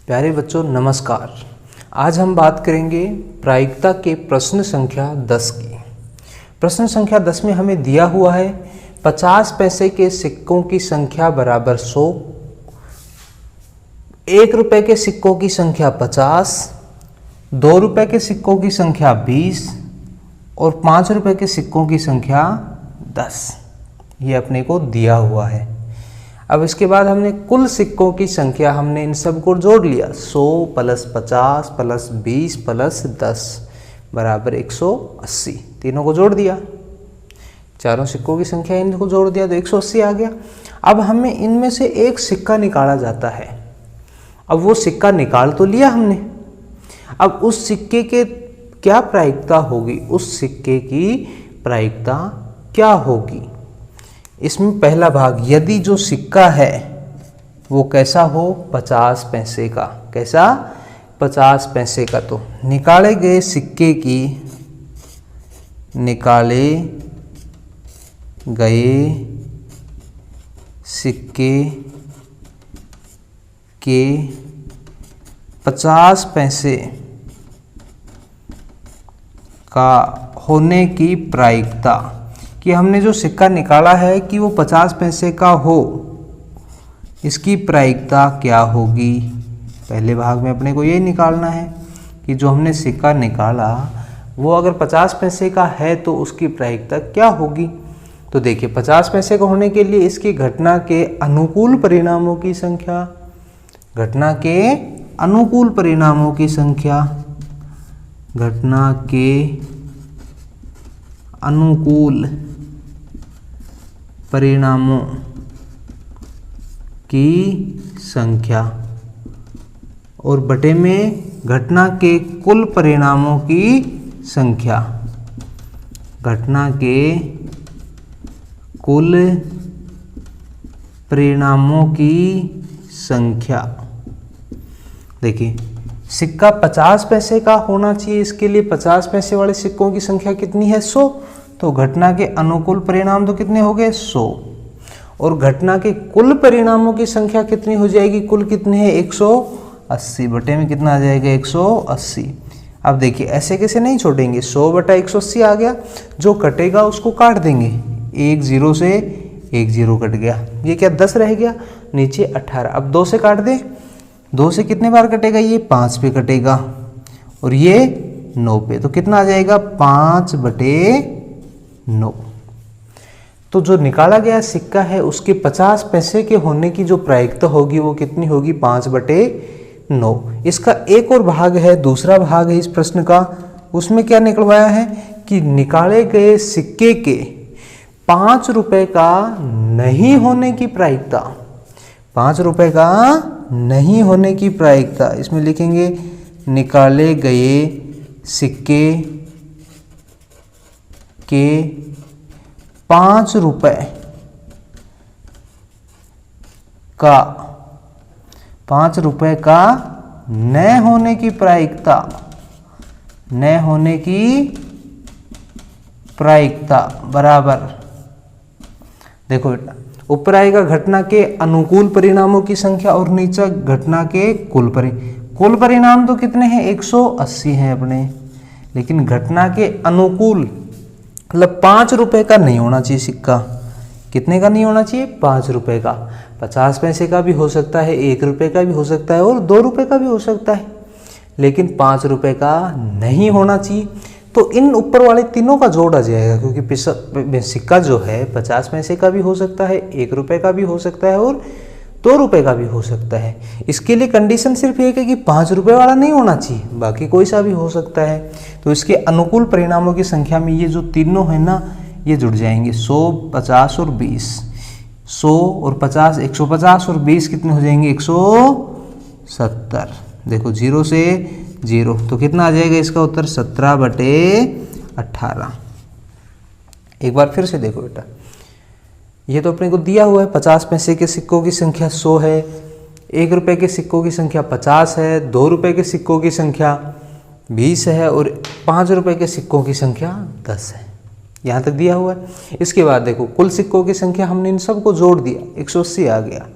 प्यारे बच्चों नमस्कार। आज हम बात करेंगे प्रायिकता के प्रश्न संख्या 10 की। प्रश्न संख्या 10 में हमें दिया हुआ है 50 पैसे के सिक्कों की संख्या बराबर 100, 1 रुपए के सिक्कों की संख्या 50, 2 रुपए के सिक्कों की संख्या 20 और 5 रुपए के सिक्कों की संख्या 10। ये अपने को दिया हुआ है। अब इसके बाद हमने कुल सिक्कों की संख्या हमने इन सब को जोड़ लिया। 100 प्लस 50 प्लस 20 प्लस 10 बराबर 180। तीनों को जोड़ दिया, चारों सिक्कों की संख्या इनको जोड़ दिया तो 180 आ गया। अब हमें इनमें से एक सिक्का निकाला जाता है। अब वो सिक्का निकाल तो लिया हमने, अब उस सिक्के के क्या प्रायिकता होगी, उस सिक्के की प्रायिकता क्या होगी। इसमें पहला भाग, यदि जो सिक्का है वो कैसा हो, 50 पैसे का। कैसा? 50 पैसे का। तो निकाले गए सिक्के के 50 पैसे का होने की प्रायिकता, कि हमने जो सिक्का निकाला है कि वो 50 पैसे का हो, इसकी प्रायिकता क्या होगी। पहले भाग में अपने को यही निकालना है कि जो हमने सिक्का निकाला वो अगर 50 पैसे का है तो उसकी प्रायिकता क्या होगी। तो देखिए 50 पैसे का होने के लिए इसकी घटना के अनुकूल परिणामों की संख्या, घटना के अनुकूल परिणामों की संख्या, घटना के अनुकूल परिणामों की संख्या और बटे में घटना के कुल परिणामों की संख्या, घटना के कुल परिणामों की संख्या। देखिए सिक्का 50 पैसे का होना चाहिए, इसके लिए 50 पैसे वाले सिक्कों की संख्या कितनी है, 100। तो घटना के अनुकूल परिणाम तो कितने हो गए, 100। और घटना के कुल परिणामों की संख्या कितनी हो जाएगी, कुल कितने हैं, 180। बटे में कितना आ जाएगा, 180। अब देखिए ऐसे कैसे नहीं छोड़ेंगे, 100 बटा 180 आ गया, जो कटेगा उसको काट देंगे। 1 0 से 1 0 कट गया, ये क्या 10 रह गया, नीचे 18। अब 2 से काट दे, 2 से कितने बार कटेगा, ये 5 पे कटेगा और ये 9 पे, तो कितना आ जाएगा, 5 बटे 9। तो जो निकाला गया सिक्का है उसके 50 पैसे के होने की जो प्रायिकता होगी वो कितनी होगी, 5 बटे 9। इसका एक और भाग है, दूसरा भाग है इस प्रश्न का, उसमें क्या निकलवाया है कि निकाले गए सिक्के के 5 रुपए का नहीं होने की प्रायिकता, 5 रुपए का नहीं होने की प्रायिकता। इसमें लिखेंगे निकाले गए सिक्के के 5 रुपए का, 5 रुपए का न होने की प्रायिकता, न होने की प्रायिकता बराबर, देखो बेटा ऊपर आएगा घटना के अनुकूल परिणामों की संख्या और नीचे घटना के कुल परिणाम तो कितने हैं, 180 हैं अपने, लेकिन घटना के अनुकूल मतलब 5 रुपए का नहीं होना चाहिए सिक्का। कितने का नहीं होना चाहिए, 5 रुपए का। 50 पैसे का भी हो सकता है, 1 रुपए का भी हो सकता है और 2 रुपए का भी हो सकता है, लेकिन 5 रुपए का नहीं होना चाहिए। तो इन ऊपर वाले तीनों का जोड़ आ जाएगा, क्योंकि सिक्का जो है 50 पैसे का भी हो सकता है, 1 रुपए का भी हो सकता है और 2 रुपए का भी हो सकता है। इसके लिए कंडीशन सिर्फ एक है कि 5 रुपए वाला नहीं होना चाहिए, बाकी कोई सा भी हो सकता है। तो इसके अनुकूल परिणामों की संख्या में ये जो तीनों है ना, ये जुड़ जाएंगे, 100 50 और 20। 100 और 50 150 और 20 कितने हो जाएंगे, 170। देखो 0 से 0 तो कितना आ जाएगा इसका उत्तर, 17 बटे 18। एक बार फिर से देखो बेटा, ये तो अपने को दिया हुआ है 50 पैसे के सिक्कों की संख्या 100 है, 1 रुपए के सिक्कों की संख्या 50 है, 2 रुपए के सिक्कों की संख्या 20 है और 5 रुपए के सिक्कों की संख्या 10 है। यहाँ तक दिया हुआ है। इसके बाद देखो कुल सिक्कों की संख्या हमने इन सबको जोड़ दिया, 180 आ गया।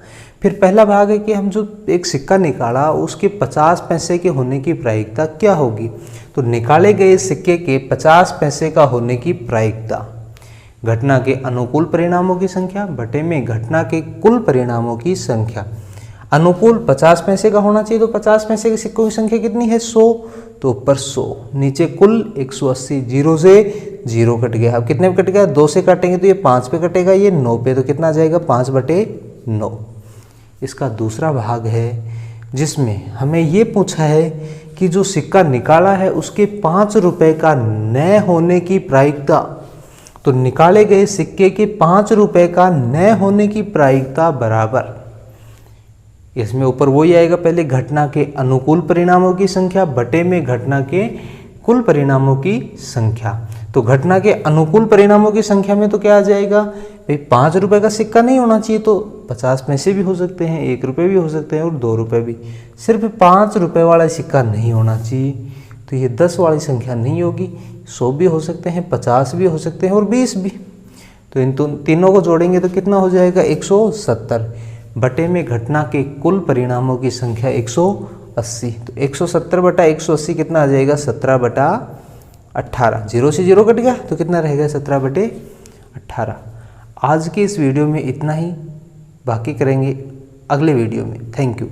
फिर पहला भाग है कि हम जो एक सिक्का निकाला उसके 50 पैसे के होने की प्रायिकता क्या होगी। तो निकाले गए सिक्के के 50 पैसे का होने की प्रायिकता घटना के अनुकूल परिणामों की संख्या बटे में घटना के कुल परिणामों की संख्या। अनुकूल 50 पैसे का होना चाहिए, तो 50 पैसे के सिक्कों की संख्या कितनी है 100, तो ऊपर 100 नीचे कुल 180, 0 से 0 कट गया। अब कितने पे कट गया, 2 से काटेंगे तो ये 5 पे कटेगा, ये 9 पे, तो कितना आ जाएगा 5/9। इसका दूसरा भाग है जिसमें हमें ये पूछा है कि जो सिक्का निकाला है उसके 5 रुपए का न होने की प्रायिकता। तो निकाले गए सिक्के के 5 रुपए का न होने की प्रायिकता बराबर, इसमें ऊपर वही आएगा, पहले घटना के अनुकूल परिणामों की संख्या बटे में घटना के कुल परिणामों की संख्या। तो घटना के अनुकूल परिणामों की संख्या में तो क्या आ जाएगा भाई, 5 रुपए का सिक्का नहीं होना चाहिए, तो 50 पैसे भी हो सकते हैं, 1 रुपये भी हो सकते हैं और 2 रुपये भी। सिर्फ 5 रुपये वाला सिक्का नहीं होना चाहिए, तो ये 10 वाली संख्या नहीं होगी, 100 भी हो सकते हैं, 50 भी हो सकते हैं और 20 भी। तो इन तीनों को जोड़ेंगे तो कितना हो जाएगा 170 बटे में घटना के कुल परिणामों की संख्या 180। तो 170/180 कितना आ जाएगा 17/18। 0 से 0 कट गया तो कितना रहेगा 17/18। आज के इस वीडियो में इतना ही, बाकी करेंगे अगले वीडियो में। Thank you.